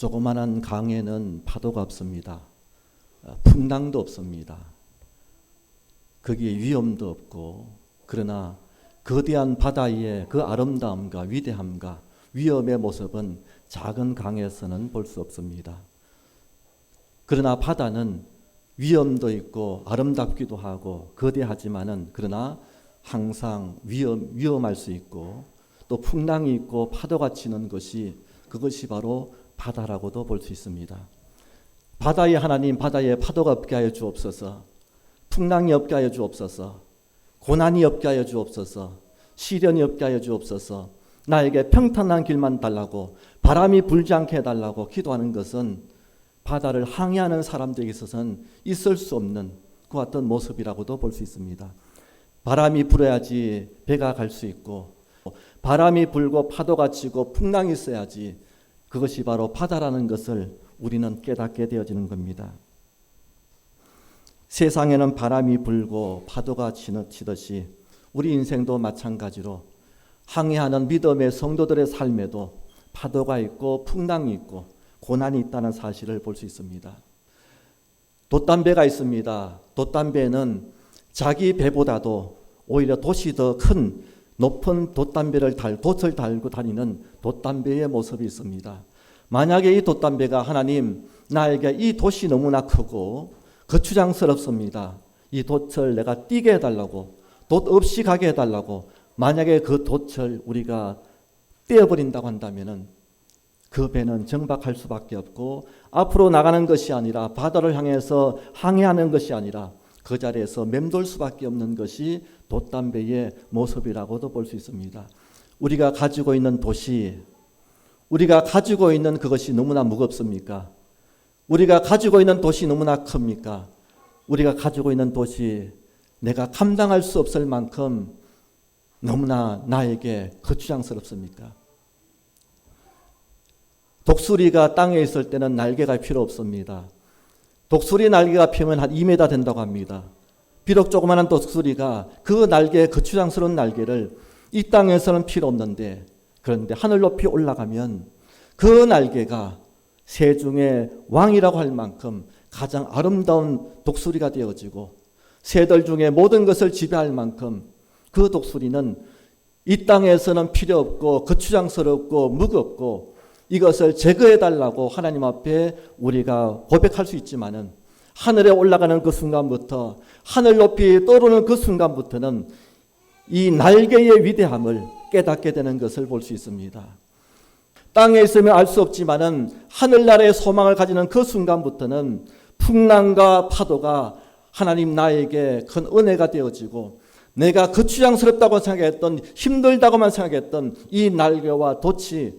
조그마한 강에는 파도가 없습니다. 풍랑도 없습니다. 거기에 위험도 없고, 그러나 거대한 바다의 그 아름다움과 위대함과 위험의 모습은 작은 강에서는 볼 수 없습니다. 그러나 바다는 위험도 있고 아름답기도 하고 거대하지만은 그러나 항상 위험할 수 있고 또 풍랑이 있고 파도가 치는 것이 그것이 바로 바다라고도 볼 수 있습니다. 바다의 하나님, 바다에 파도가 없게 하여 주옵소서. 풍랑이 없게 하여 주옵소서. 고난이 없게 하여 주옵소서. 시련이 없게 하여 주옵소서. 나에게 평탄한 길만 달라고, 바람이 불지 않게 해달라고 기도하는 것은 바다를 항해하는 사람들에게 있어서는 있을 수 없는 그 어떤 모습이라고도 볼 수 있습니다. 바람이 불어야지 배가 갈 수 있고, 바람이 불고 파도가 치고 풍랑이 있어야지 그것이 바로 바다라는 것을 우리는 깨닫게 되어지는 겁니다. 세상에는 바람이 불고 파도가 치듯이 우리 인생도 마찬가지로 항해하는 믿음의 성도들의 삶에도 파도가 있고 풍랑이 있고 고난이 있다는 사실을 볼 수 있습니다. 돛담배가 있습니다. 돛담배는 자기 배보다도 오히려 돛이 더 큰 높은 돛을 달고 다니는 돛담배의 모습이 있습니다. 만약에 이 돛담배가 하나님, 나에게 이 돛이 너무나 크고 거추장스럽습니다. 이 돛을 내가 뛰게 해달라고, 돛 없이 가게 해달라고, 만약에 그 돛을 우리가 떼어버린다고 한다면은 그 배는 정박할 수밖에 없고 앞으로 나가는 것이 아니라 바다를 향해서 항해하는 것이 아니라 그 자리에서 맴돌 수밖에 없는 것이 돛담배의 모습이라고도 볼 수 있습니다. 우리가 가지고 있는 돛이, 우리가 가지고 있는 그것이 너무나 무겁습니까? 우리가 가지고 있는 돛이 너무나 큽니까? 우리가 가지고 있는 돛이 내가 감당할 수 없을 만큼 너무나 나에게 거추장스럽습니까? 독수리가 땅에 있을 때는 날개가 필요 없습니다. 독수리 날개가 피면 한 2m 된다고 합니다. 비록 조그마한 독수리가 그 날개, 거추장스러운 날개를 이 땅에서는 필요 없는데, 그런데 하늘 높이 올라가면 그 날개가 새 중에 왕이라고 할 만큼 가장 아름다운 독수리가 되어지고 새들 중에 모든 것을 지배할 만큼 그 독수리는 이 땅에서는 필요 없고 거추장스럽고 무겁고 이것을 제거해달라고 하나님 앞에 우리가 고백할 수 있지만은 하늘에 올라가는 그 순간부터, 하늘 높이 떠오르는 그 순간부터는 이 날개의 위대함을 깨닫게 되는 것을 볼 수 있습니다. 땅에 있으면 알 수 없지만은 하늘나라의 소망을 가지는 그 순간부터는 풍랑과 파도가 하나님 나에게 큰 은혜가 되어지고 내가 거추장스럽다고 생각했던, 힘들다고만 생각했던 이 날개와 돛이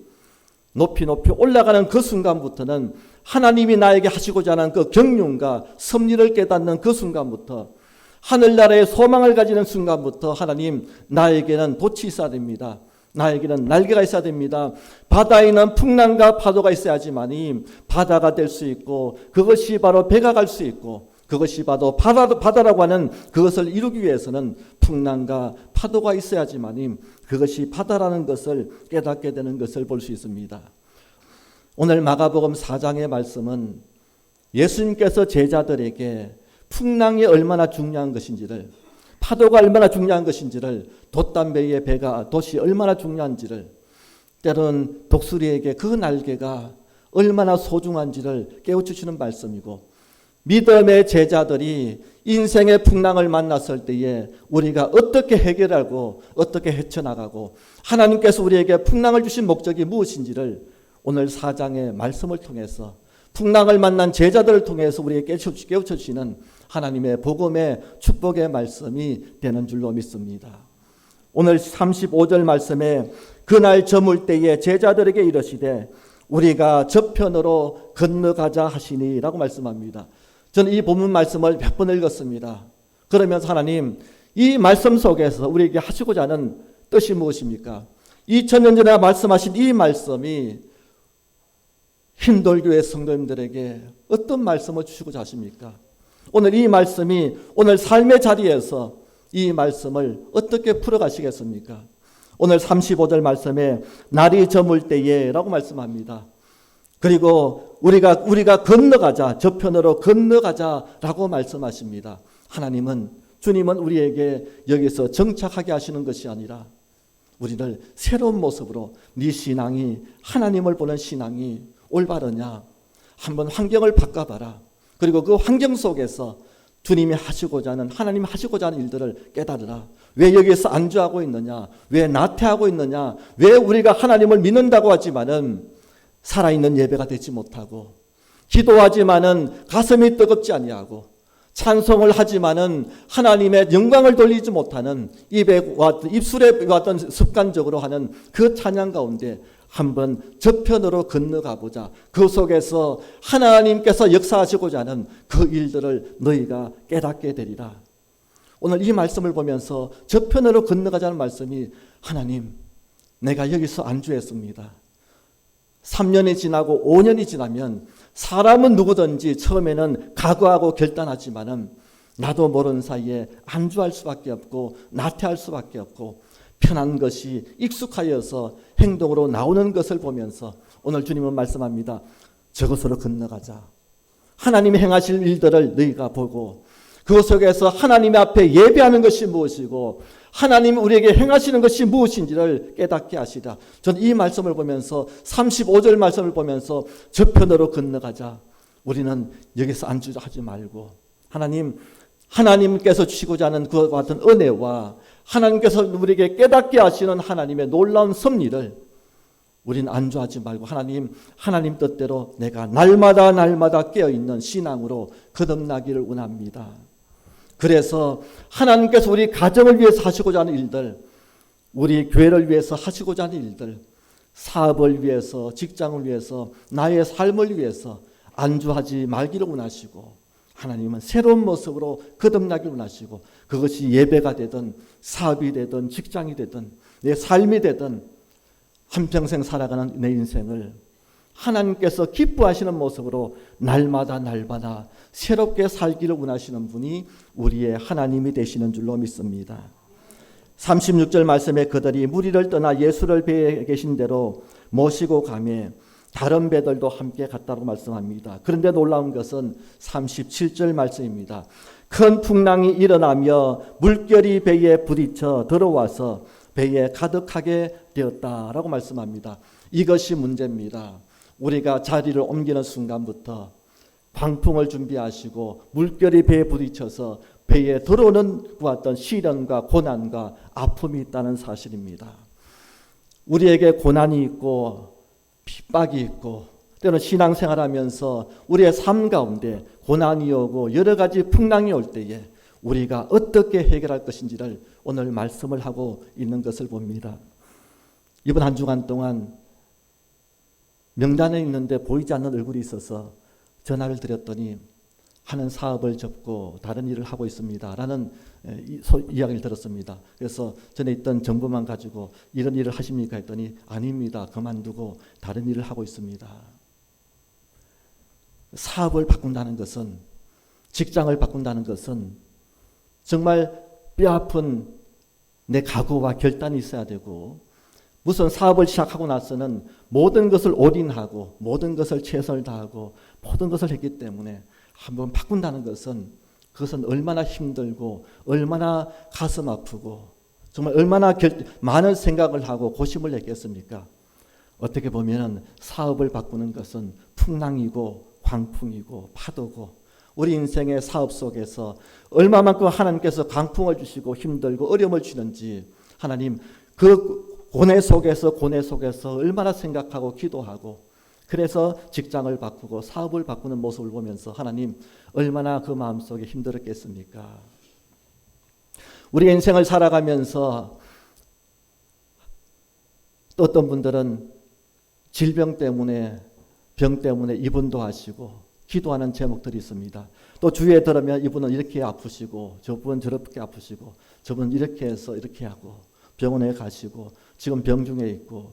높이 올라가는 그 순간부터는 하나님이 나에게 하시고자 하는 그 경륜과 섭리를 깨닫는 그 순간부터, 하늘나라의 소망을 가지는 순간부터 하나님, 나에게는 돛이 있어야 됩니다. 나에게는 날개가 있어야 됩니다. 바다에는 풍랑과 파도가 있어야지만이 바다가 될 수 있고 그것이 바로 배가 갈 수 있고 그것이 바로 바다라고 하는 그것을 이루기 위해서는 풍랑과 파도가 있어야지만이 그것이 바다라는 것을 깨닫게 되는 것을 볼 수 있습니다. 오늘 마가복음 4장의 말씀은 예수님께서 제자들에게 풍랑이 얼마나 중요한 것인지를, 파도가 얼마나 중요한 것인지를, 돛담배의 배가, 돛이 얼마나 중요한지를, 때로는 독수리에게 그 날개가 얼마나 소중한지를 깨우치시는 말씀이고, 믿음의 제자들이 인생의 풍랑을 만났을 때에 우리가 어떻게 해결하고 어떻게 헤쳐나가고 하나님께서 우리에게 풍랑을 주신 목적이 무엇인지를 오늘 4장의 말씀을 통해서, 풍랑을 만난 제자들을 통해서 우리에게 깨우쳐 주시는 하나님의 복음의 축복의 말씀이 되는 줄로 믿습니다. 오늘 35절 말씀에 그날 저물 때에 제자들에게 이르시되 우리가 저편으로 건너가자 하시니 라고 말씀합니다. 저는 이 본문 말씀을 몇 번 읽었습니다. 그러면서 하나님, 이 말씀 속에서 우리에게 하시고자 하는 뜻이 무엇입니까? 2000년 전에 말씀하신 이 말씀이 흰돌교회 성도님들에게 어떤 말씀을 주시고자 하십니까? 오늘 이 말씀이 오늘 삶의 자리에서 이 말씀을 어떻게 풀어가시겠습니까? 오늘 35절 말씀에 날이 저물 때에 라고 말씀합니다. 그리고 우리가 건너가자, 저편으로 건너가자라고 말씀하십니다. 주님은 우리에게 여기서 정착하게 하시는 것이 아니라 우리를 새로운 모습으로 네 신앙이 하나님을 보는 신앙이 올바르냐 한번 환경을 바꿔봐라. 그리고 그 환경 속에서 주님이 하시고자 하는 하나님이 하시고자 하는 일들을 깨달으라. 왜 여기서 안주하고 있느냐, 왜 나태하고 있느냐, 왜 우리가 하나님을 믿는다고 하지만은 살아있는 예배가 되지 못하고, 기도하지만은 가슴이 뜨겁지 아니하고, 찬송을 하지만은 하나님의 영광을 돌리지 못하는 입술에 왔던 습관적으로 하는 그 찬양 가운데 한번 저편으로 건너가 보자. 그 속에서 하나님께서 역사하시고자 하는 그 일들을 너희가 깨닫게 되리라. 오늘 이 말씀을 보면서 저편으로 건너가자는 말씀이, 하나님, 내가 여기서 안주했습니다. 3년이 지나고 5년이 지나면 사람은 누구든지 처음에는 각오하고 결단하지만은 나도 모르는 사이에 안주할 수밖에 없고 나태할 수밖에 없고 편한 것이 익숙하여서 행동으로 나오는 것을 보면서 오늘 주님은 말씀합니다. 저것으로 건너가자. 하나님이 행하실 일들을 너희가 보고 그 속에서 하나님 앞에 예배하는 것이 무엇이고 하나님이 우리에게 행하시는 것이 무엇인지를 깨닫게 하시라. 저는 이 말씀을 보면서 35절 말씀을 보면서 저편으로 건너가자. 우리는 여기서 안주하지 말고 하나님께서 주시고자 하는 그와 같은 은혜와 하나님께서 우리에게 깨닫게 하시는 하나님의 놀라운 섭리를 우리는 안주하지 말고 하나님 뜻대로 내가 날마다 깨어있는 신앙으로 거듭나기를 원합니다. 그래서 하나님께서 우리 가정을 위해서 하시고자 하는 일들, 우리 교회를 위해서 하시고자 하는 일들, 사업을 위해서, 직장을 위해서, 나의 삶을 위해서 안주하지 말기를 원하시고, 하나님은 새로운 모습으로 거듭나기를 원하시고, 그것이 예배가 되든 사업이 되든 직장이 되든 내 삶이 되든 한평생 살아가는 내 인생을 하나님께서 기뻐하시는 모습으로 날마다 새롭게 살기를 원하시는 분이 우리의 하나님이 되시는 줄로 믿습니다. 36절 말씀에 그들이 무리를 떠나 예수를 배에 계신 대로 모시고 가매 다른 배들도 함께 갔다고 말씀합니다. 그런데 놀라운 것은 37절 말씀입니다. 큰 풍랑이 일어나며 물결이 배에 부딪혀 들어와서 배에 가득하게 되었다라고 말씀합니다. 이것이 문제입니다. 우리가 자리를 옮기는 순간부터 광풍을 준비하시고 물결이 배에 부딪혀서 배에 들어오는 어떤 시련과 고난과 아픔이 있다는 사실입니다. 우리에게 고난이 있고 핍박이 있고 때로는 신앙생활하면서 우리의 삶 가운데 고난이 오고 여러 가지 풍랑이 올 때에 우리가 어떻게 해결할 것인지를 오늘 말씀을 하고 있는 것을 봅니다. 이번 한 주간 동안 명단에 있는데 보이지 않는 얼굴이 있어서 전화를 드렸더니 하는 사업을 접고 다른 일을 하고 있습니다 라는 이야기를 들었습니다. 그래서 전에 있던 정보만 가지고 이런 일을 하십니까 했더니 아닙니다. 그만두고 다른 일을 하고 있습니다. 사업을 바꾼다는 것은, 직장을 바꾼다는 것은 정말 뼈아픈 내 각오와 결단이 있어야 되고, 무슨 사업을 시작하고 나서는 모든 것을 올인하고 모든 것을 최선을 다하고 모든 것을 했기 때문에 한번 바꾼다는 것은, 그것은 얼마나 힘들고 얼마나 가슴 아프고 정말 얼마나 많은 생각을 하고 고심을 했겠습니까? 어떻게 보면 사업을 바꾸는 것은 풍랑이고 광풍이고 파도고, 우리 인생의 사업 속에서 얼마만큼 하나님께서 강풍을 주시고 힘들고 어려움을 주는지 하나님 그 고뇌 속에서 얼마나 생각하고 기도하고, 그래서 직장을 바꾸고 사업을 바꾸는 모습을 보면서 하나님 얼마나 그 마음속에 힘들었겠습니까? 우리 인생을 살아가면서 어떤 분들은 질병 때문에 병 때문에 입원도 하시고 기도하는 제목들이 있습니다. 또 주위에 들으면 이분은 이렇게 아프시고 저분은 저렇게 아프시고 저분은 이렇게 해서 이렇게 하고 병원에 가시고 지금 병 중에 있고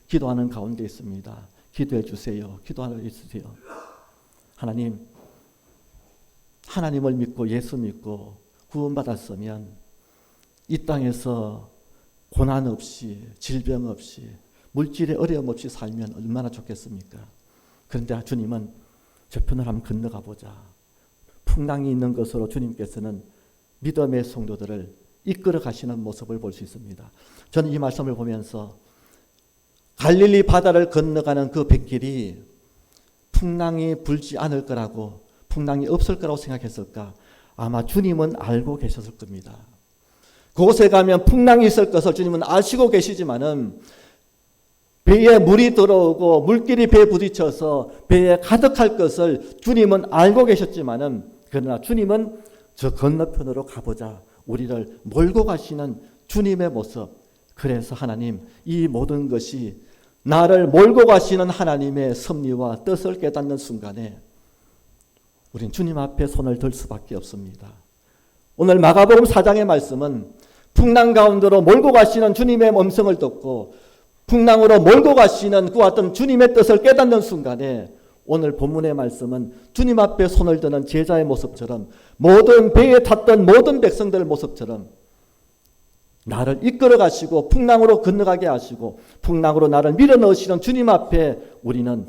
기도하는 가운데 있습니다. 기도해 주세요. 기도하러 있으세요. 하나님을 믿고 예수 믿고 구원받았으면 이 땅에서 고난 없이 질병 없이 물질의 어려움 없이 살면 얼마나 좋겠습니까? 그런데 주님은 저편을 한번 건너가 보자. 풍랑이 있는 것으로 주님께서는 믿음의 성도들을 이끌어 가시는 모습을 볼 수 있습니다. 저는 이 말씀을 보면서 갈릴리 바다를 건너가는 그 뱃길이 풍랑이 불지 않을 거라고, 풍랑이 없을 거라고 생각했을까? 아마 주님은 알고 계셨을 겁니다. 그곳에 가면 풍랑이 있을 것을 주님은 아시고 계시지만은 배에 물이 들어오고 물길이 배에 부딪혀서 배에 가득할 것을 주님은 알고 계셨지만은, 그러나 주님은 저 건너편으로 가보자, 우리를 몰고 가시는 주님의 모습. 그래서 하나님, 이 모든 것이 나를 몰고 가시는 하나님의 섭리와 뜻을 깨닫는 순간에 우린 주님 앞에 손을 들 수밖에 없습니다. 오늘 마가복음 4장의 말씀은 풍랑 가운데로 몰고 가시는 주님의 음성을 듣고 풍랑으로 몰고 가시는 그와 같은 주님의 뜻을 깨닫는 순간에, 오늘 본문의 말씀은 주님 앞에 손을 드는 제자의 모습처럼, 모든 배에 탔던 모든 백성들의 모습처럼 나를 이끌어 가시고 풍랑으로 건너가게 하시고 풍랑으로 나를 밀어넣으시는 주님 앞에 우리는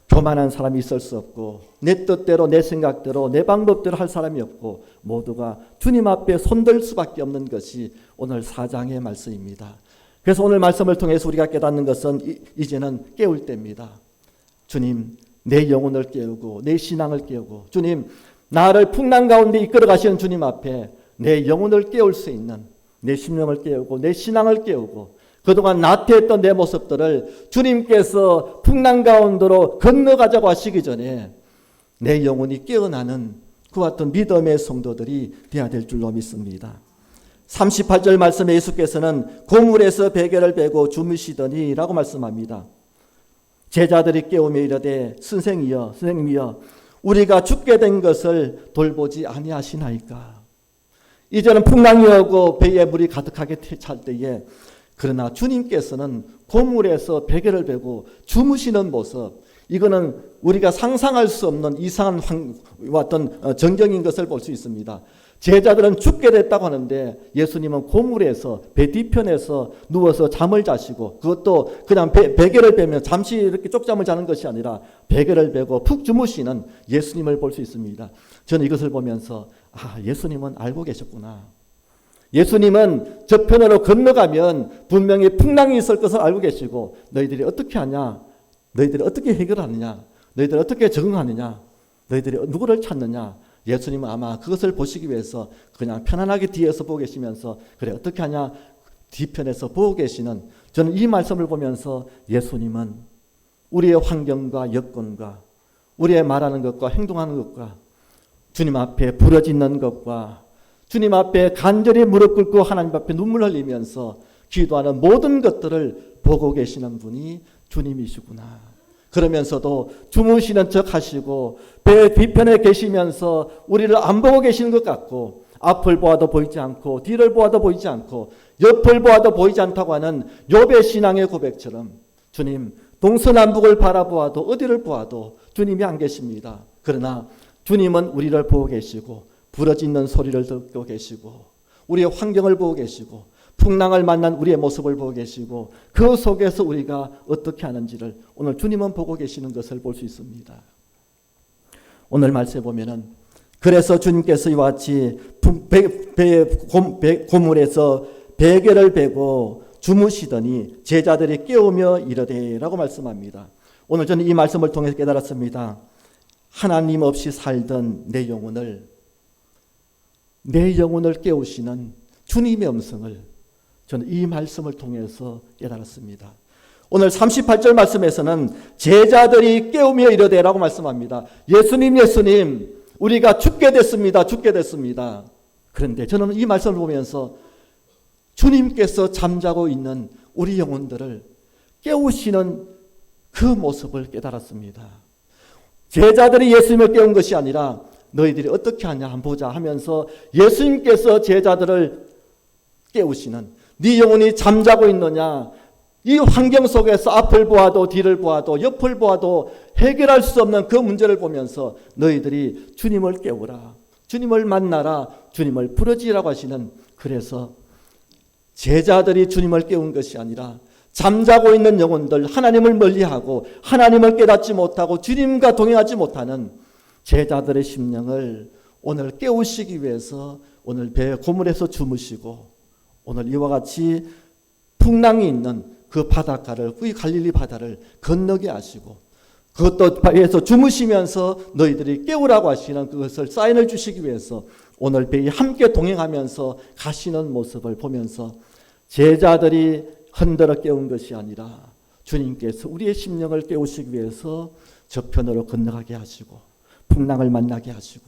교만한 사람이 있을 수 없고, 내 뜻대로 내 생각대로 내 방법대로 할 사람이 없고, 모두가 주님 앞에 손들 수밖에 없는 것이 오늘 4장의 말씀입니다. 그래서 오늘 말씀을 통해서 우리가 깨닫는 것은 이제는 깨울 때입니다. 주님, 내 영혼을 깨우고 내 신앙을 깨우고, 주님, 나를 풍랑 가운데 이끌어 가시는 주님 앞에 내 영혼을 깨울 수 있는, 내 심령을 깨우고 내 신앙을 깨우고, 그동안 나태했던 내 모습들을 주님께서 풍랑 가운데로 건너가자고 하시기 전에 내 영혼이 깨어나는 그와 같은 믿음의 성도들이 되어야 될 줄로 믿습니다. 38절 말씀에 예수께서는 고물에서 베개를 베고 주무시더니 라고 말씀합니다. 제자들이 깨우며 이르되 선생이여, 선생님이여, 우리가 죽게 된 것을 돌보지 아니하시나이까. 이제는 풍랑이 오고 배에 물이 가득하게 찰 때에, 그러나 주님께서는 고물에서 베개를 베고 주무시는 모습, 이거는 우리가 상상할 수 없는 이상한 어떤 정경인 것을 볼 수 있습니다. 제자들은 죽게 됐다고 하는데 예수님은 고물에서 배 뒤편에서 누워서 잠을 자시고, 그것도 그냥 베개를 베면 잠시 이렇게 쪽잠을 자는 것이 아니라 베개를 베고 푹 주무시는 예수님을 볼 수 있습니다. 저는 이것을 보면서 예수님은 알고 계셨구나. 예수님은 저편으로 건너가면 분명히 풍랑이 있을 것을 알고 계시고, 너희들이 어떻게 하냐, 너희들이 어떻게 해결하느냐, 너희들이 어떻게 적응하느냐, 너희들이 누구를 찾느냐, 예수님은 아마 그것을 보시기 위해서 그냥 편안하게 뒤에서 보고 계시면서, 그래 어떻게 하냐, 뒤편에서 보고 계시는, 저는 이 말씀을 보면서 예수님은 우리의 환경과 여건과 우리의 말하는 것과 행동하는 것과 주님 앞에 부러지는 것과 주님 앞에 간절히 무릎 꿇고 하나님 앞에 눈물 흘리면서 기도하는 모든 것들을 보고 계시는 분이 주님이시구나. 그러면서도 주무시는 척 하시고 배 뒤편에 계시면서 우리를 안 보고 계시는 것 같고, 앞을 보아도 보이지 않고 뒤를 보아도 보이지 않고 옆을 보아도 보이지 않다고 하는 욥의 신앙의 고백처럼, 주님 동서남북을 바라보아도 어디를 보아도 주님이 안 계십니다. 그러나 주님은 우리를 보고 계시고 부러지는 소리를 듣고 계시고 우리의 환경을 보고 계시고 풍랑을 만난 우리의 모습을 보고 계시고, 그 속에서 우리가 어떻게 하는지를 오늘 주님은 보고 계시는 것을 볼 수 있습니다. 오늘 말씀에 보면은, 그래서 주님께서 이와 같이 고물에서 베개를 베고 주무시더니 제자들이 깨우며 이르되 라고 말씀합니다. 오늘 저는 이 말씀을 통해서 깨달았습니다. 하나님 없이 살던 내 영혼을 깨우시는 주님의 음성을 저는 이 말씀을 통해서 깨달았습니다. 오늘 38절 말씀에서는 제자들이 깨우며 이르되 라고 말씀합니다. 예수님, 우리가 죽게 됐습니다. 그런데 저는 이 말씀을 보면서 주님께서 잠자고 있는 우리 영혼들을 깨우시는 그 모습을 깨달았습니다. 제자들이 예수님을 깨운 것이 아니라 너희들이 어떻게 하냐 한번 보자 하면서 예수님께서 제자들을 깨우시는, 네 영혼이 잠자고 있느냐, 이 환경 속에서 앞을 보아도 뒤를 보아도 옆을 보아도 해결할 수 없는 그 문제를 보면서 너희들이 주님을 깨우라, 주님을 만나라, 주님을 부르지라고 하시는, 그래서 제자들이 주님을 깨운 것이 아니라 잠자고 있는 영혼들, 하나님을 멀리하고 하나님을 깨닫지 못하고 주님과 동행하지 못하는 제자들의 심령을 오늘 깨우시기 위해서 오늘 배 고물에서 주무시고 오늘 이와 같이 풍랑이 있는 그 바닷가를, 그 갈릴리 바다를 건너게 하시고 그것도 배에서 주무시면서 너희들이 깨우라고 하시는 그것을 사인을 주시기 위해서 오늘 배에 함께 동행하면서 가시는 모습을 보면서 제자들이 흔들어 깨운 것이 아니라 주님께서 우리의 심령을 깨우시기 위해서 저편으로 건너가게 하시고 풍랑을 만나게 하시고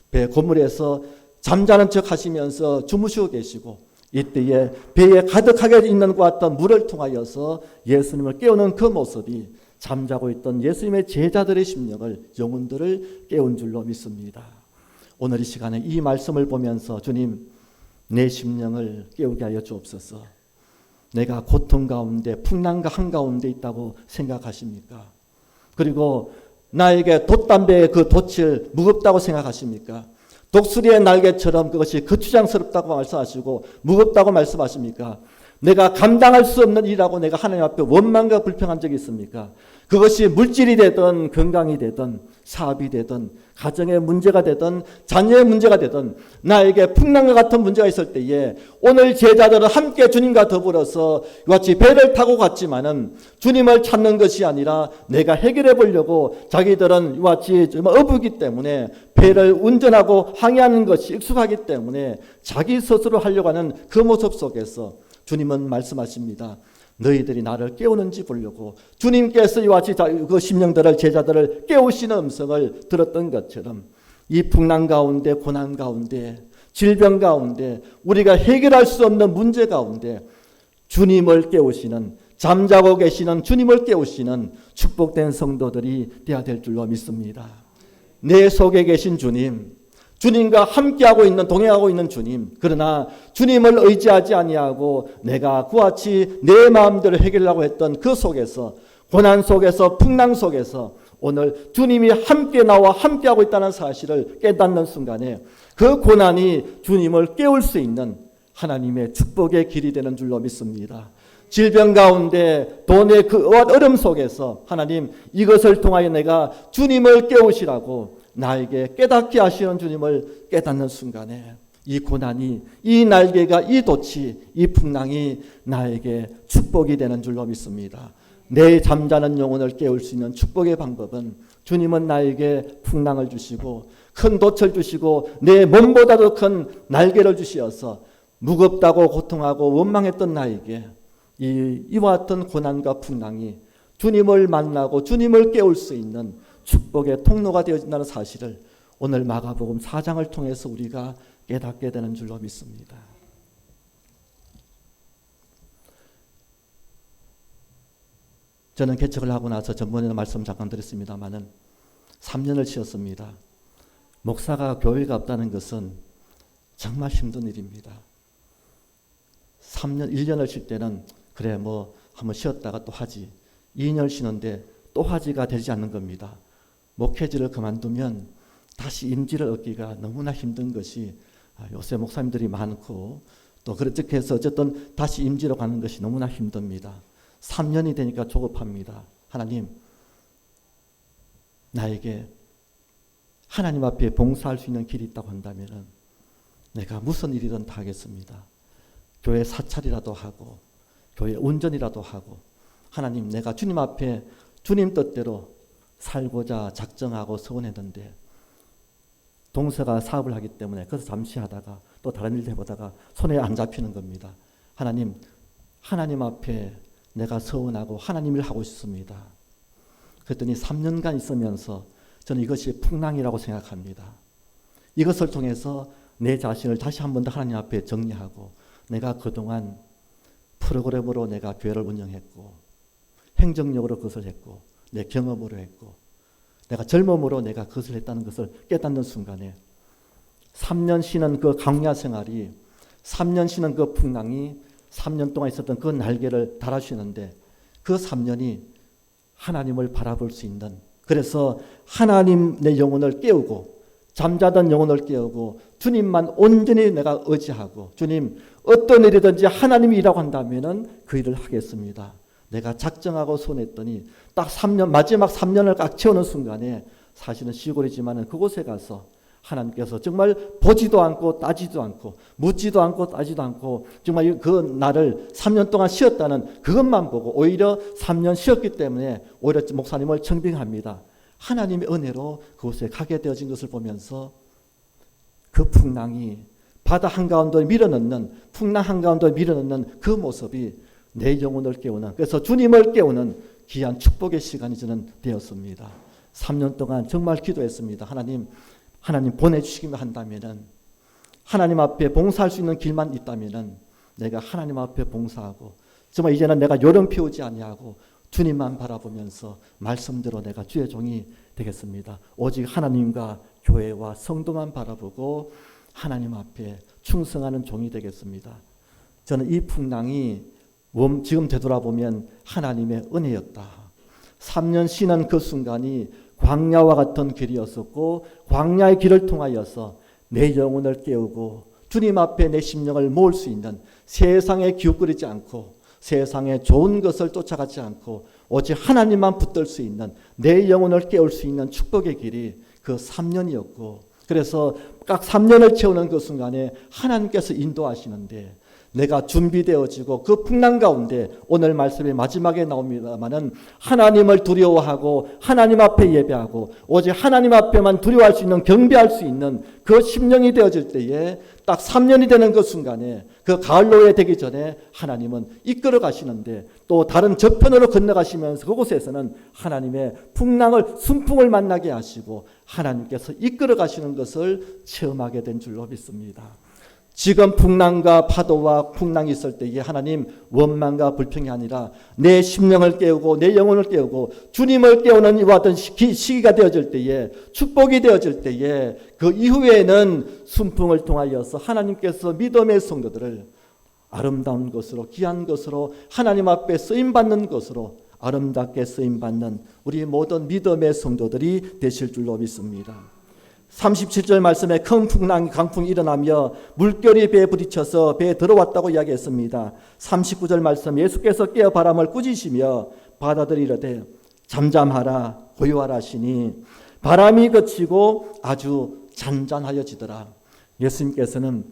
배 고물에서 잠자는 척 하시면서 주무시고 계시고 이때에 배에 가득하게 있는 것 같던 물을 통하여서 예수님을 깨우는 그 모습이 잠자고 있던 예수님의 제자들의 심령을, 영혼들을 깨운 줄로 믿습니다. 오늘 이 시간에 이 말씀을 보면서 주님, 내 심령을 깨우게 하여 주옵소서. 내가 고통 가운데, 풍랑과 한가운데 있다고 생각하십니까? 그리고 나에게 돛담배의 그 돛을 무겁다고 생각하십니까? 독수리의 날개처럼 그것이 거추장스럽다고 말씀하시고 무겁다고 말씀하십니까? 내가 감당할 수 없는 일이라고 내가 하나님 앞에 원망과 불평한 적이 있습니까? 그것이 물질이 되든 건강이 되든 사업이 되든 가정의 문제가 되든 자녀의 문제가 되든 나에게 풍랑과 같은 문제가 있을 때에 오늘 제자들은 함께 주님과 더불어서 같이 배를 타고 갔지만은 주님을 찾는 것이 아니라 내가 해결해 보려고 자기들은 같이 어부기 때문에 배를 운전하고 항해하는 것이 익숙하기 때문에 자기 스스로 하려고 하는 그 모습 속에서 주님은 말씀하십니다. 너희들이 나를 깨우는지 보려고 주님께서 이와 같이 그 심령들을 제자들을 깨우시는 음성을 들었던 것처럼 이 풍랑 가운데 고난 가운데 질병 가운데 우리가 해결할 수 없는 문제 가운데 주님을 깨우시는 잠자고 계시는 주님을 깨우시는 축복된 성도들이 되어야 될 줄로 믿습니다. 내 속에 계신 주님, 주님과 함께하고 있는 동행하고 있는 주님, 그러나 주님을 의지하지 아니하고 내가 그와 같이 내 마음대로 해결하려고 했던 그 속에서 고난 속에서 풍랑 속에서 오늘 주님이 함께 나와 함께하고 있다는 사실을 깨닫는 순간에 그 고난이 주님을 깨울 수 있는 하나님의 축복의 길이 되는 줄로 믿습니다. 질병 가운데 돈의 그 얼음 속에서 하나님 이것을 통하여 내가 주님을 깨우시라고 나에게 깨닫게 하시는 주님을 깨닫는 순간에 이 고난이, 이 날개가, 이 돛이, 이 풍랑이 나에게 축복이 되는 줄로 믿습니다. 내 잠자는 영혼을 깨울 수 있는 축복의 방법은 주님은 나에게 풍랑을 주시고 큰 돛을 주시고 내 몸보다도 큰 날개를 주시어서 무겁다고 고통하고 원망했던 나에게 이와 같은 고난과 풍랑이 주님을 만나고 주님을 깨울 수 있는 축복의 통로가 되어진다는 사실을 오늘 마가복음 4장을 통해서 우리가 깨닫게 되는 줄로 믿습니다. 저는 개척을 하고 나서 전번에는 말씀 잠깐 드렸습니다마는 3년을 쉬었습니다. 목사가 교회가 없다는 것은 정말 힘든 일입니다. 3년, 1년을 쉴 때는 그래 뭐 한번 쉬었다가 또 하지. 2년을 쉬는데 또 하지가 되지 않는 겁니다. 목회지를 그만두면 다시 임지를 얻기가 너무나 힘든 것이 요새 목사님들이 많고 또 그렇게 해서 어쨌든 다시 임지로 가는 것이 너무나 힘듭니다. 3년이 되니까 조급합니다. 하나님, 나에게 하나님 앞에 봉사할 수 있는 길이 있다고 한다면 내가 무슨 일이든 다 하겠습니다. 교회 사찰이라도 하고 교회 운전이라도 하고 하나님, 내가 주님 앞에 주님 뜻대로 살고자 작정하고 서원했는데 동서가 사업을 하기 때문에 그래서 잠시 하다가 또 다른 일 해보다가 손에 안 잡히는 겁니다. 하나님, 하나님 앞에 내가 서원하고 하나님 일 하고 싶습니다. 그랬더니 3년간 있으면서 저는 이것이 풍랑이라고 생각합니다. 이것을 통해서 내 자신을 다시 한 번 더 하나님 앞에 정리하고 내가 그동안 프로그램으로 내가 교회를 운영했고 행정력으로 그것을 했고 내 경험으로 했고 내가 젊음으로 내가 그것을 했다는 것을 깨닫는 순간에 3년 쉬는 그 강야 생활이 3년 쉬는 그 풍랑이 3년 동안 있었던 그 날개를 달아주시는데 그 3년이 하나님을 바라볼 수 있는, 그래서 하나님 내 영혼을 깨우고 잠자던 영혼을 깨우고 주님만 온전히 내가 의지하고 주님 어떤 일이든지 하나님이 일하고 한다면 그 일을 하겠습니다. 내가 작정하고 손했더니 딱 3년, 마지막 3년을 꽉 채우는 순간에 사실은 시골이지만 그곳에 가서 하나님께서 정말 보지도 않고 따지도 않고 묻지도 않고 따지도 않고 정말 그 날을 3년 동안 쉬었다는 그것만 보고 오히려 3년 쉬었기 때문에 오히려 목사님을 청빙합니다. 하나님의 은혜로 그곳에 가게 되어진 것을 보면서 그 풍랑이 바다 한가운데 밀어넣는 풍랑 한가운데 밀어넣는 그 모습이 내 영혼을 깨우는, 그래서 주님을 깨우는 귀한 축복의 시간이 저는 되었습니다. 3년 동안 정말 기도했습니다. 하나님 보내주시기만 한다면은, 하나님 앞에 봉사할 수 있는 길만 있다면은 내가 하나님 앞에 봉사하고 정말 이제는 내가 요령 피우지 아니하고 주님만 바라보면서 말씀대로 내가 주의 종이 되겠습니다. 오직 하나님과 교회와 성도만 바라보고 하나님 앞에 충성하는 종이 되겠습니다. 저는 이 풍랑이 지금 되돌아보면 하나님의 은혜였다. 3년 쉬는 그 순간이 광야와 같은 길이었었고 광야의 길을 통하여서 내 영혼을 깨우고 주님 앞에 내 심령을 모을 수 있는, 세상에 기웃거리지 않고 세상에 좋은 것을 쫓아가지 않고 오직 하나님만 붙들 수 있는, 내 영혼을 깨울 수 있는 축복의 길이 그 3년이었고, 그래서 딱 3년을 채우는 그 순간에 하나님께서 인도하시는데 내가 준비되어지고 그 풍랑 가운데 오늘 말씀의 마지막에 나옵니다마는 하나님을 두려워하고 하나님 앞에 예배하고 오직 하나님 앞에만 두려워할 수 있는, 경배할 수 있는 그 심령이 되어질 때에 딱 3년이 되는 그 순간에 그 가을로에 되기 전에 하나님은 이끌어 가시는데 또 다른 저편으로 건너가시면서 그곳에서는 하나님의 풍랑을, 순풍을 만나게 하시고 하나님께서 이끌어 가시는 것을 체험하게 된 줄로 믿습니다. 지금 풍랑과 파도와 풍랑이 있을 때에 하나님 원망과 불평이 아니라 내 심령을 깨우고 내 영혼을 깨우고 주님을 깨우는 이와 같은 시기가 되어질 때에, 축복이 되어질 때에 그 이후에는 순풍을 통하여서 하나님께서 믿음의 성도들을 아름다운 것으로, 귀한 것으로, 하나님 앞에 쓰임받는 것으로 아름답게 쓰임받는 우리 모든 믿음의 성도들이 되실 줄로 믿습니다. 37절 말씀에 큰 풍랑이, 강풍이 일어나며 물결이 배에 부딪혀서 배에 들어왔다고 이야기했습니다. 39절 말씀, 예수께서 깨어 바람을 꾸짖으시며 바다들이 이르되 잠잠하라 고요하라 하시니 바람이 그치고 아주 잔잔하여지더라. 예수님께서는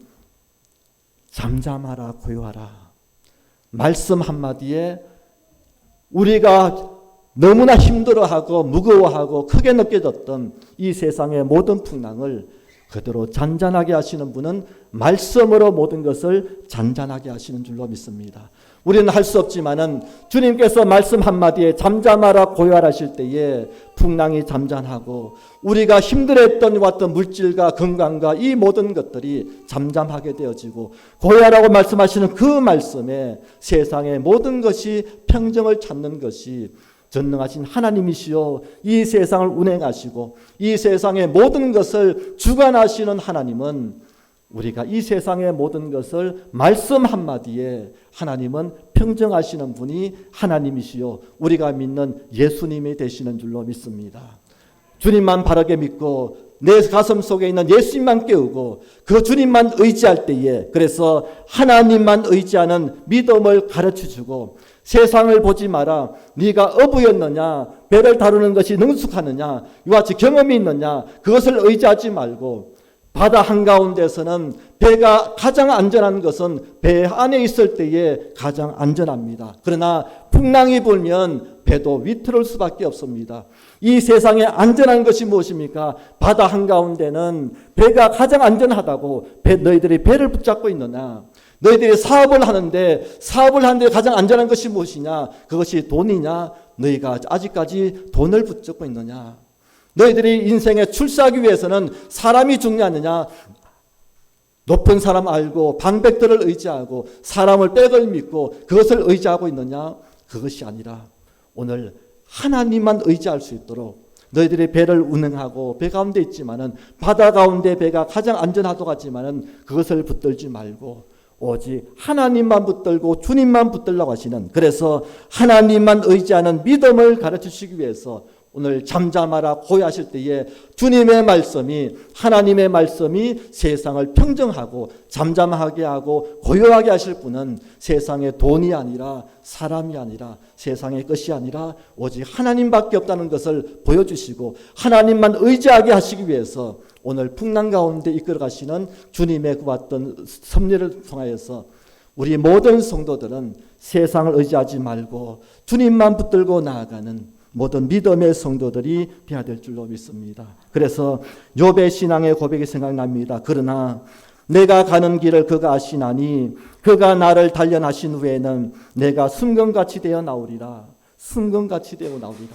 잠잠하라 고요하라 말씀 한마디에 우리가 너무나 힘들어하고 무거워하고 크게 느껴졌던 이 세상의 모든 풍랑을 그대로 잔잔하게 하시는 분은 말씀으로 모든 것을 잔잔하게 하시는 줄로 믿습니다. 우리는 할 수 없지만은 주님께서 말씀 한마디에 잠잠하라 고요하라 하실 때에 풍랑이 잠잠하고 우리가 힘들어했던 왔던 물질과 건강과 이 모든 것들이 잠잠하게 되어지고 고요하라고 말씀하시는 그 말씀에 세상의 모든 것이 평정을 찾는 것이 전능하신 하나님이시요 이 세상을 운행하시고 이 세상의 모든 것을 주관하시는 하나님은, 우리가 이 세상의 모든 것을 말씀 한마디에 하나님은 평정하시는 분이 하나님이시요 우리가 믿는 예수님이 되시는 줄로 믿습니다. 주님만 바르게 믿고 내 가슴 속에 있는 예수님만 깨우고 그 주님만 의지할 때에, 그래서 하나님만 의지하는 믿음을 가르쳐주고 세상을 보지 마라. 네가 어부였느냐, 배를 다루는 것이 능숙하느냐, 이와 같이 경험이 있느냐, 그것을 의지하지 말고 바다 한가운데서는 배가 가장 안전한 것은 배 안에 있을 때에 가장 안전합니다. 그러나 풍랑이 불면 배도 위태로울 수밖에 없습니다. 이 세상에 안전한 것이 무엇입니까? 바다 한가운데는 배가 가장 안전하다고. 너희들이 배를 붙잡고 있느냐? 너희들이 사업을 하는데 가장 안전한 것이 무엇이냐? 그것이 돈이냐? 너희가 아직까지 돈을 붙잡고 있느냐? 너희들이 인생에 출세하기 위해서는 사람이 중요하느냐? 높은 사람 알고 방백들을 의지하고 사람을 백을 믿고 그것을 의지하고 있느냐? 그것이 아니라 오늘 하나님만 의지할 수 있도록 너희들이 배를 운행하고 배 가운데 있지만은 바다 가운데 배가 가장 안전하다고 하지만은 그것을 붙들지 말고 오직 하나님만 붙들고 주님만 붙들라고 하시는, 그래서 하나님만 의지하는 믿음을 가르치시기 위해서 오늘 잠잠하라 고요하실 때에 주님의 말씀이, 하나님의 말씀이 세상을 평정하고 잠잠하게 하고 고요하게 하실 분은 세상의 돈이 아니라, 사람이 아니라, 세상의 것이 아니라 오직 하나님밖에 없다는 것을 보여주시고 하나님만 의지하게 하시기 위해서 오늘 풍랑 가운데 이끌어 가시는 주님의 그왔던 섭리를 통하여서 우리 모든 성도들은 세상을 의지하지 말고 주님만 붙들고 나아가는 모든 믿음의 성도들이 되어야 될 줄로 믿습니다. 그래서 욥의 신앙의 고백이 생각납니다. 그러나 내가 가는 길을 그가 아시나니 그가 나를 단련하신 후에는 내가 순금같이 되어 나오리라. 순금같이 되어 나오리라.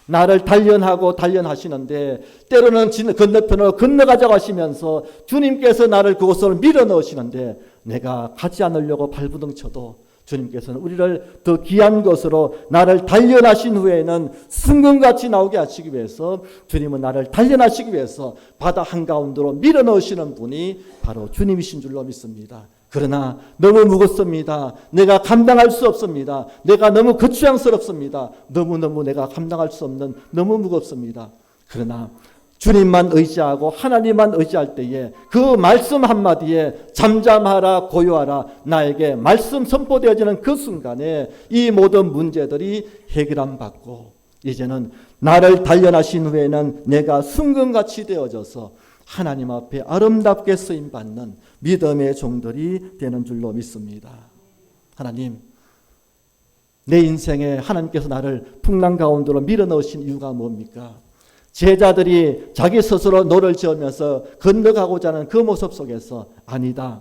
나를 단련하시는데 때로는 건너편으로 건너가자고 하시면서 주님께서 나를 그곳으로 밀어 넣으시는데 내가 가지 않으려고 발부둥 쳐도 주님께서는 우리를 더 귀한 것으로 나를 단련하신 후에는 순금같이 나오게 하시기 위해서, 주님은 나를 단련하시기 위해서 바다 한가운데로 밀어 넣으시는 분이 바로 주님이신 줄로 믿습니다. 그러나 너무 무겁습니다. 내가 감당할 수 없습니다. 내가 너무 거추장스럽습니다. 너무너무 내가 감당할 수 없는, 너무 무겁습니다. 그러나 주님만 의지하고 하나님만 의지할 때에 그 말씀 한마디에 잠잠하라 고요하라 나에게 말씀 선포되어지는 그 순간에 이 모든 문제들이 해결함 받고 이제는 나를 단련하신 후에는 내가 순금같이 되어져서 하나님 앞에 아름답게 쓰임받는 믿음의 종들이 되는 줄로 믿습니다. 하나님, 내 인생에 하나님께서 나를 풍랑 가운데로 밀어넣으신 이유가 뭡니까? 제자들이 자기 스스로 노를 지으면서 건너가고자 하는 그 모습 속에서 아니다.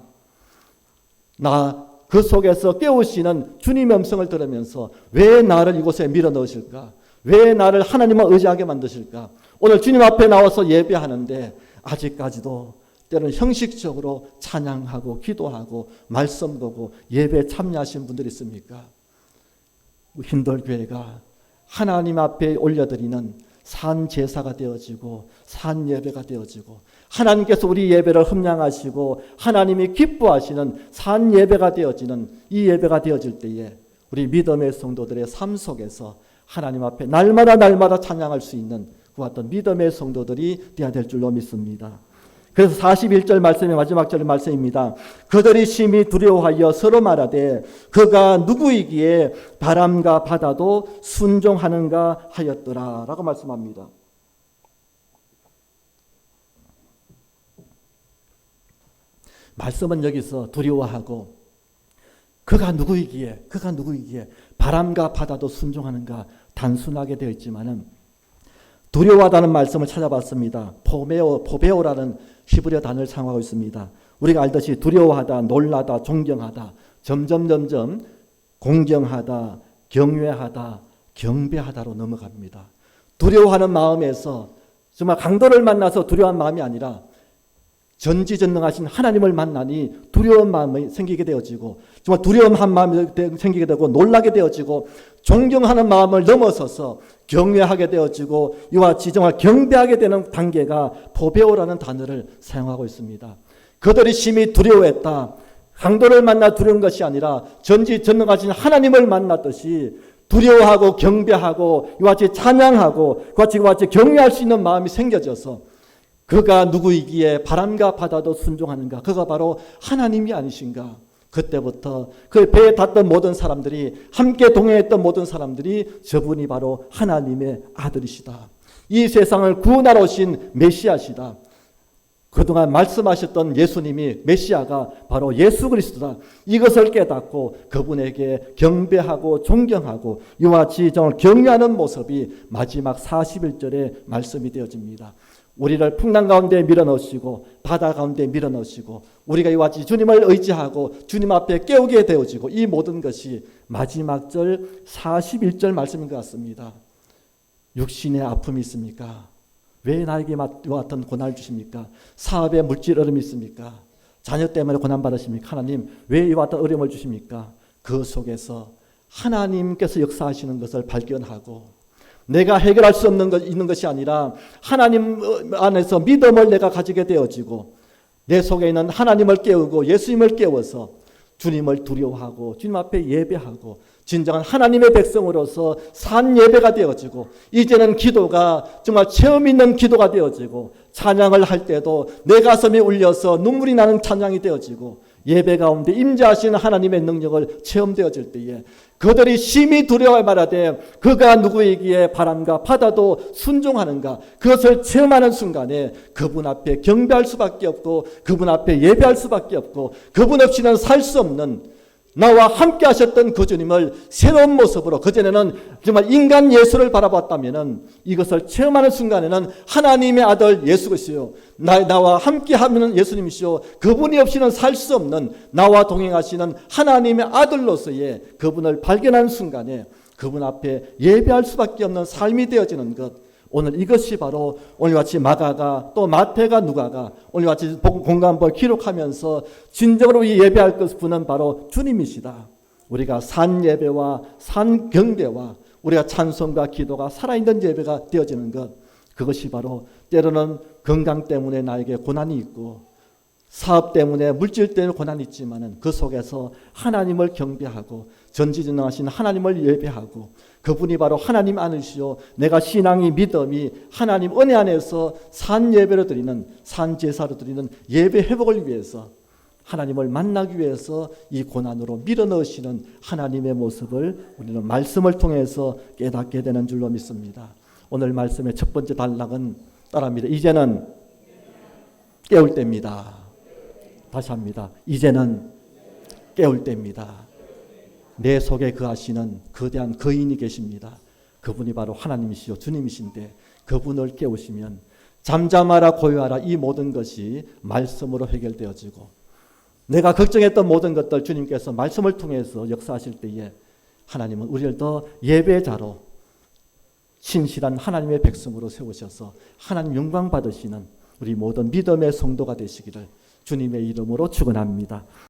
나 그 속에서 깨우시는 주님의 음성을 들으면서 왜 나를 이곳에 밀어넣으실까? 왜 나를 하나님을 의지하게 만드실까? 오늘 주님 앞에 나와서 예배하는데 아직까지도 때로는 형식적으로 찬양하고 기도하고 말씀 보고 예배에 참여하신 분들이 있습니까? hin돌교회가 하나님 앞에 올려드리는 산 제사가 되어지고 산 예배가 되어지고 하나님께서 우리 예배를 흠양하시고 하나님이 기뻐하시는 산 예배가 되어지는 이 예배가 되어질 때에 우리 믿음의 성도들의 삶 속에서 하나님 앞에 날마다 찬양할 수 있는 그 어떤 믿음의 성도들이 되어야 될 줄로 믿습니다. 그래서 41절 말씀의 마지막 절 말씀입니다. 그들이 심히 두려워하여 서로 말하되 그가 누구이기에 바람과 바다도 순종하는가 하였더라 라고 말씀합니다. 말씀은 여기서 두려워하고 그가 누구이기에 바람과 바다도 순종하는가 단순하게 되어 있지만은 두려워하다는 말씀을 찾아봤습니다. 포베오라는 히브리어 단어를 사용하고 있습니다. 우리가 알듯이 두려워하다, 놀라다, 존경하다, 점점 공경하다, 경외하다, 경배하다로 넘어갑니다. 두려워하는 마음에서 정말 강도를 만나서 두려워한 마음이 아니라 전지전능하신 하나님을 만나니 두려운 마음이 생기게 되어지고 정말 두려움한 마음이 생기게 되고 놀라게 되어지고 존경하는 마음을 넘어서서 경외하게 되어지고 이와 같이 정말 경배하게 되는 단계가 포베오라는 단어를 사용하고 있습니다. 그들이 심히 두려워했다. 강도를 만나 두려운 것이 아니라 전지전능하신 하나님을 만났듯이 두려워하고 경배하고 이와 같이 찬양하고 이와 같이 경외할 수 있는 마음이 생겨져서 그가 누구이기에 바람과 바다도 순종하는가? 그가 바로 하나님이 아니신가? 그때부터 그 배에 탔던 모든 사람들이 함께 동행했던 모든 사람들이 저분이 바로 하나님의 아들이시다. 이 세상을 구원하러 오신 메시아시다. 그동안 말씀하셨던 예수님이 메시아가 바로 예수 그리스도다. 이것을 깨닫고 그분에게 경배하고 존경하고 이와 같이 정말 경외하는 모습이 마지막 41절에 말씀이 되어집니다. 우리를 풍랑 가운데 밀어넣으시고 바다 가운데 밀어넣으시고 우리가 이와 같이 주님을 의지하고 주님 앞에 깨우게 되어지고 이 모든 것이 마지막 절 41절 말씀인 것 같습니다. 육신의 아픔이 있습니까? 왜 나에게 이와 같은 고난을 주십니까? 사업에 물질 어려움이 있습니까? 자녀 때문에 고난받으십니까? 하나님 왜 이와 같은 어려움을 주십니까? 그 속에서 하나님께서 역사하시는 것을 발견하고 내가 해결할 수 없는 것 있는 것이 아니라 하나님 안에서 믿음을 내가 가지게 되어지고 내 속에 있는 하나님을 깨우고 예수님을 깨워서 주님을 두려워하고 주님 앞에 예배하고 진정한 하나님의 백성으로서 산 예배가 되어지고 이제는 기도가 정말 체험 있는 기도가 되어지고 찬양을 할 때도 내 가슴이 울려서 눈물이 나는 찬양이 되어지고 예배 가운데 임재하시는 하나님의 능력을 체험되어질 때에 그들이 심히 두려워 말하되 그가 누구이기에 바람과 바다도 순종하는가 그것을 체험하는 순간에 그분 앞에 경배할 수밖에 없고 그분 앞에 예배할 수밖에 없고 그분 없이는 살 수 없는 나와 함께 하셨던 그 주님을 새로운 모습으로 그전에는 정말 인간 예수를 바라봤다면 이것을 체험하는 순간에는 하나님의 아들 예수 그리스도요 나와 함께 하는 예수님이시오 그분이 없이는 살 수 없는 나와 동행하시는 하나님의 아들로서의 그분을 발견하는 순간에 그분 앞에 예배할 수밖에 없는 삶이 되어지는 것 오늘 이것이 바로 오늘같이 마가가 또 마태가 누가가 오늘같이 공간벌 기록하면서 진정으로 이 예배할 분은 바로 주님이시다. 우리가 산 예배와 산 경배와 우리가 찬송과 기도가 살아있는 예배가 되어지는 것 그것이 바로 때로는 건강 때문에 나에게 고난이 있고 사업 때문에 물질 때문에 고난이 있지만 그 속에서 하나님을 경배하고 전지전능하신 하나님을 예배하고 그분이 바로 하나님 안으시오 내가 신앙이 믿음이 하나님 은혜 안에서 산 예배를 드리는 산 제사를 드리는 예배 회복을 위해서 하나님을 만나기 위해서 이 고난으로 밀어넣으시는 하나님의 모습을 우리는 말씀을 통해서 깨닫게 되는 줄로 믿습니다. 오늘 말씀의 첫 번째 단락은 따라합니다. 이제는 깨울 때입니다. 다시 합니다. 이제는 깨울 때입니다. 내 속에 거하시는 거대한 거인이 계십니다. 그분이 바로 하나님이시요 주님이신데 그분을 깨우시면 잠잠하라 고요하라 이 모든 것이 말씀으로 해결되어지고 내가 걱정했던 모든 것들 주님께서 말씀을 통해서 역사하실 때에 하나님은 우리를 더 예배자로 신실한 하나님의 백성으로 세우셔서 하나님 영광 받으시는 우리 모든 믿음의 성도가 되시기를 주님의 이름으로 축원합니다.